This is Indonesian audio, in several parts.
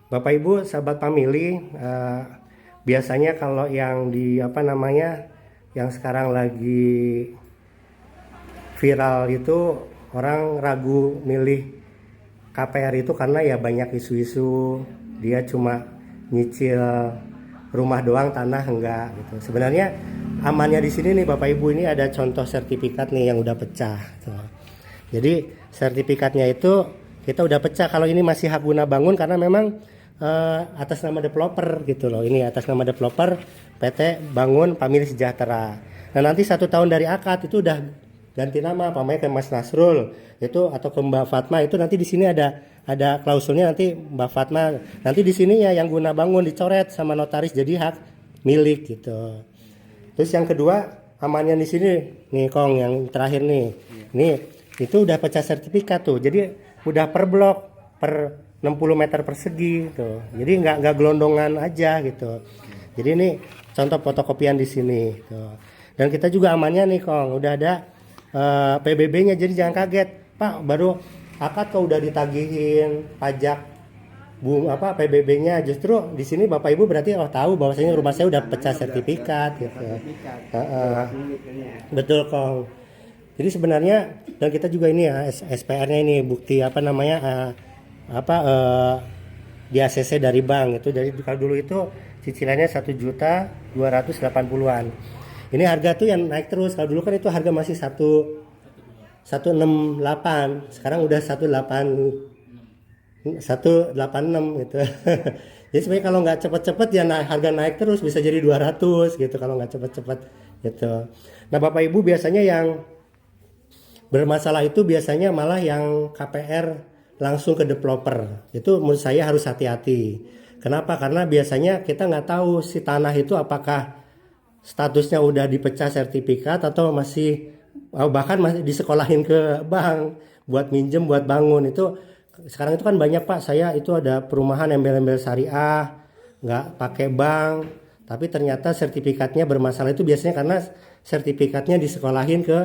Bapak Ibu, sahabat family, biasanya kalau yang di apa namanya, yang sekarang lagi viral itu orang ragu milih KPR itu karena ya banyak isu-isu dia cuma nyicil rumah doang, tanah enggak gitu. Sebenarnya amannya di sini nih Bapak Ibu, ini ada contoh sertifikat nih yang udah pecah. Tuh. Jadi sertifikatnya itu kita udah pecah kalau ini masih hak guna bangun karena memang atas nama developer gitu loh. Ini atas nama developer PT Bangun Family Sejahtera. Nah nanti 1 tahun dari akad itu udah ganti nama, pamanya ke Mas Nasrul itu atau ke Mbak Fatma, itu nanti di sini ada klausulnya, nanti Mbak Fatma nanti di sini ya yang guna bangun dicoret sama notaris jadi hak milik gitu. Terus yang kedua amannya di sini nih Kong, yang terakhir nih. Nih itu udah pecah sertifikat tuh. Jadi udah per blok per 60 meter persegi tuh. Jadi nggak gelondongan aja gitu. Jadi ini contoh fotokopian di sini tuh. Dan kita juga amannya nih Kong, udah ada PBB-nya, jadi jangan kaget. Pak, baru akad kok udah ditagihin pajak PBB-nya. Justru di sini Bapak Ibu berarti tahu bahwasanya rumah saya udah pecah sertifikat gitu. Betul Kong. Jadi sebenarnya, dan kita juga ini ya SPR-nya ini bukti apa namanya di ACC dari bank itu. Dari kalau dulu itu cicilannya 1.280.000-an. Ini harga tuh yang naik terus. Kalau dulu kan itu harga masih 168, sekarang udah 186 gitu. Jadi sebenarnya kalau nggak cepet-cepet ya harga naik terus, bisa jadi 200 gitu kalau nggak cepet-cepet gitu. Nah Bapak Ibu, biasanya yang bermasalah itu biasanya malah yang KPR langsung ke developer. Itu menurut saya harus hati-hati. Kenapa? Karena biasanya kita nggak tahu si tanah itu apakah statusnya udah dipecah sertifikat atau masih bahkan masih disekolahin ke bank buat minjem buat bangun. Itu sekarang itu kan banyak Pak, saya itu ada perumahan embel-embel syariah nggak pakai bank, tapi ternyata sertifikatnya bermasalah. Itu biasanya karena sertifikatnya disekolahin ke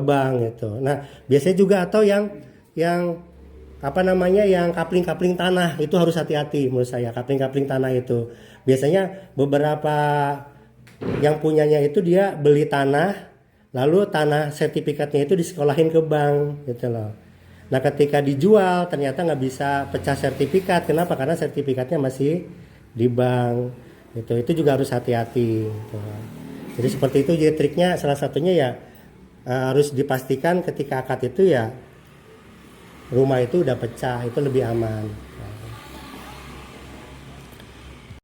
bank gitu. Nah biasanya juga atau yang apa namanya yang kapling-kapling tanah itu harus hati-hati menurut saya. Kapling-kapling tanah itu biasanya beberapa yang punyanya itu dia beli tanah, lalu tanah sertifikatnya itu disekolahin ke bank gitu loh. Nah ketika dijual ternyata nggak bisa pecah sertifikat. Kenapa? Karena sertifikatnya masih di bank gitu. Itu juga harus hati-hati gitu. Jadi seperti itu. Jadi triknya salah satunya ya harus dipastikan ketika akad itu ya rumah itu udah pecah, itu lebih aman.